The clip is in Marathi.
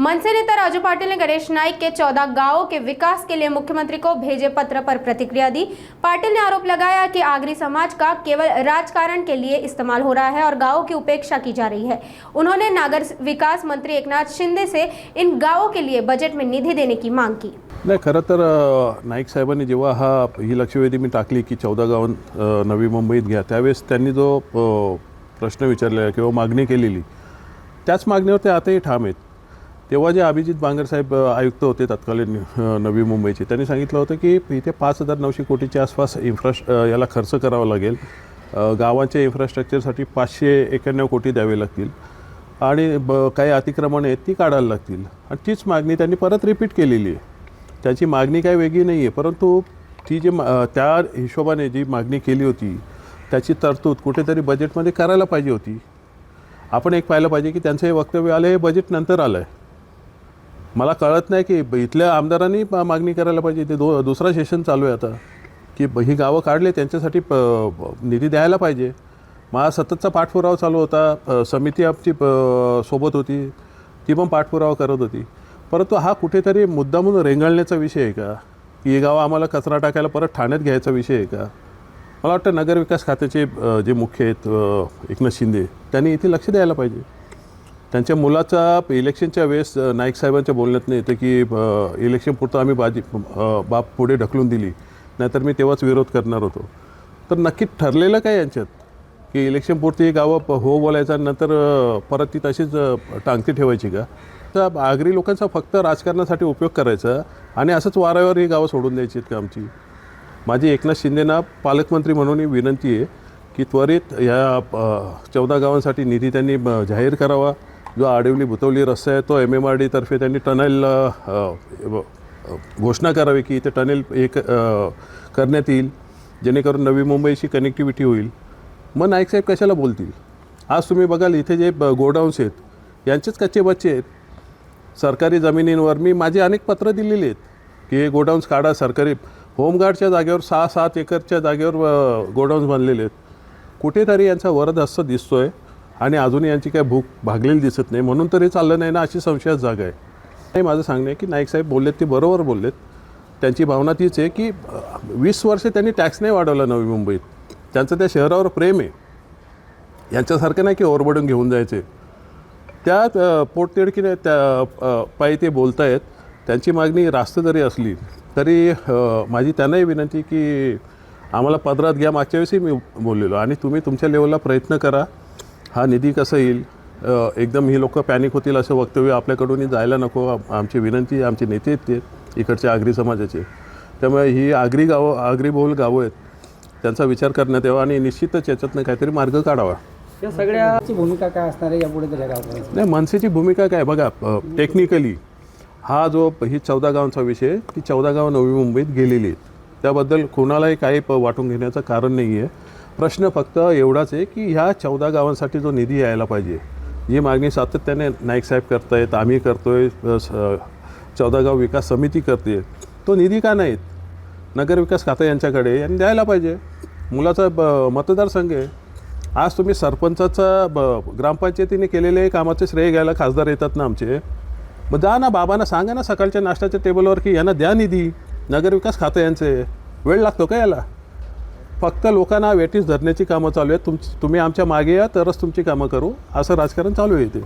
मनसे नेता राजू पाटिल ने गणेश नाइक के 14 गांवों के विकास के लिए मुख्यमंत्री को भेजे पत्र पर प्रतिक्रिया दी। पाटिल ने आरोप लगाया कि आगरी समाज का केवल राजकारण के लिए इस्तेमाल हो रहा है और गांवों की उपेक्षा की जा रही है। उन्होंने नागर विकास मंत्री एकनाथ शिंदे से इन गांवों के लिए बजट में निधी देने की मांग की। नाही, खरं तर नाईक साहेबांनी जेव्हा ही लक्षवेधी मी टाकली की 14 गावं नवी मुंबईत घ्या, त्यावेळेस त्यांनी जो प्रश्न विचारलेला किंवा मागणी केलेली त्याच मागणीवर ते आताही ठाम आहेत। तेव्हा जे अभिजित बांगर साहेब आयुक्त होते तत्कालीन नवी मुंबईचे, त्यांनी सांगितलं होतं की इथे 5900 कोटीच्या आसपास याला खर्च करावा लागेल, गावांच्या इन्फ्रास्ट्रक्चरसाठी 591 कोटी द्यावे लागतील आणि काही अतिक्रमण आहेत ती काढायला लागतील आणि तीच मागणी त्यांनी परत रिपीट केलेली आहे। त्याची मागणी काही वेगळी नाही आहे, परंतु ती जी त्या हिशोबाने जी मागणी केली होती त्याची तरतूद कुठेतरी बजेटमध्ये करायला पाहिजे होती। आपण एक पाहिलं पाहिजे की त्यांचं हे वक्तव्य आलं हे बजेट नंतर आलं आहे। मला कळत नाही की इथल्या आमदारांनी मागणी करायला पाहिजे, ते दुसरा सेशन चालू आहे आता की ही गावं काढले त्यांच्यासाठी निधी द्यायला पाहिजे। मला सततचा पाठपुरावा चालू होता, समिती आमची सोबत होती, ती पण पाठपुरावा करत होती, परंतु हा कुठेतरी मुद्दामून रेंगाळण्याचा विषय आहे का की हे गाव आम्हाला कचरा टाकायला परत ठाण्यात घ्यायचा विषय आहे का? मला वाटतं नगरविकास खात्याचे जे मुख्य आहेत एकनाथ शिंदे, त्यांनी इथे लक्ष द्यायला पाहिजे। त्यांच्या मुलाचा इलेक्शनच्या वेळेस नाईक साहेबांच्या बोलण्यात नाही येतं की इलेक्शनपुरतं आम्ही बाप पुढे ढकलून दिली, नाहीतर मी तेव्हाच विरोध करणार होतो। तर नक्की ठरलेलं काय यांच्यात की इलेक्शनपुरती गावं हो बोलायचं नंतर परत ती तशीच टांगती ठेवायची का? तर आगरी लोकांचा फक्त राजकारणासाठी उपयोग करायचा आणि असंच वाऱ्यावर ही गावं सोडून द्यायची आहेत का आमची? माझी एकनाथ शिंदेंना पालकमंत्री म्हणून विनंती आहे की त्वरित या 14 गावांसाठी निधी त्यांनी जाहीर करावा। जो आडिवली बुतवली रस्ता आहे तो MMRD तर्फे त्यांनी टनेल घोषणा करावी की इथे टनेल एक करण्यात येईल, जेणेकरून नवी मुंबईची कनेक्टिव्हिटी होईल। मग नाईक साहेब कशाला बोलतील? आज तुम्ही बघाल इथे जे गोडाऊन्स आहेत यांचेच कच्चे बच्चे आहेत। सरकारी जमिनींवर मी माझे अनेक पत्र दिलेली आहेत की हे गोडाऊन्स काढा, सरकारी होमगार्डच्या जागेवर 6-7 एकरच्या जागेवर गोडाऊन्स बांधलेले आहेत। कुठेतरी यांचा वरदहस्त दिसतो आहे आणि अजूनही यांची काय भूक भागलेली दिसत नाही, म्हणून तरी चाललं नाही ना अशी संशयात जागा आहे। हे माझं सांगणं आहे की नाईक साहेब बोललेत ते बरोबर बोललेत। त्यांची भावना तीच आहे की 20 वर्षे त्यांनी टॅक्स नाही वाढवला नवी मुंबईत, त्यांचं त्या शहरावर प्रेम आहे। यांच्यासारखं नाही की ओरबडून घेऊन जायचे, त्या पोटतिडकीने त्या पायी ते बोलत आहेत। त्यांची मागणी रास्त जरी असली तरी माझी त्यांनाही विनंती की आम्हाला पदरात घ्या। मागच्या वेळेसही मी बोललेलो आणि तुम्ही तुमच्या लेवलला प्रयत्न करा, हा निधी कसा येईल। एकदम ही लोक पॅनिक होतील असं वक्तव्य आपल्याकडूनही जायला नको। आमची विनंती, आमचे नेते आहेत ते इकडच्या आगरी समाजाचे, त्यामुळे ही आगरी गावं आगरीबहुल गावं आहेत, त्यांचा विचार करण्यात यावा आणि निश्चितच याच्यातनं काहीतरी मार्ग काढावा। या सगळ्याची भूमिका काय असणार आहे यापुढे तरी गाव? नाही, मनसेची भूमिका काय बघा, टेक्निकली हा जो ही 14 गावांचा विषय, ती 14 गावं नवी मुंबईत गेलेली आहेत, त्याबद्दल कोणालाही काही वाटून घेण्याचं कारण नाही आहे। प्रश्न फक्त एवढाच आहे की ह्या 14 गावांसाठी जो निधी यायला पाहिजे, जी मागणी सातत्याने नाईक साहेब करतायत, आम्ही करतोय, 14 गाव विकास समिती करते, तो निधी का नाहीत? नगरविकास खातं यांच्याकडे यांनी द्यायला पाहिजे। मुलाचा मतदारसंघ आहे। आज तुम्ही सरपंचाचा ग्रामपंचायतीने केलेले कामाचे श्रेय घ्यायला खासदार येतात ना आमचे, मग जा ना बाबांना सांगा ना सकाळच्या नाश्त्याच्या टेबलवर की यांना द्या निधी, नगरविकास खातं यांचे। वेळ लागतो का याला? फक्त लोकांना वेटीस धरण्याची कामं चालू आहेत। तुम्ही आमच्या मागे या तरच तुमची कामं करू, असं राजकारण चालू आहे इथे।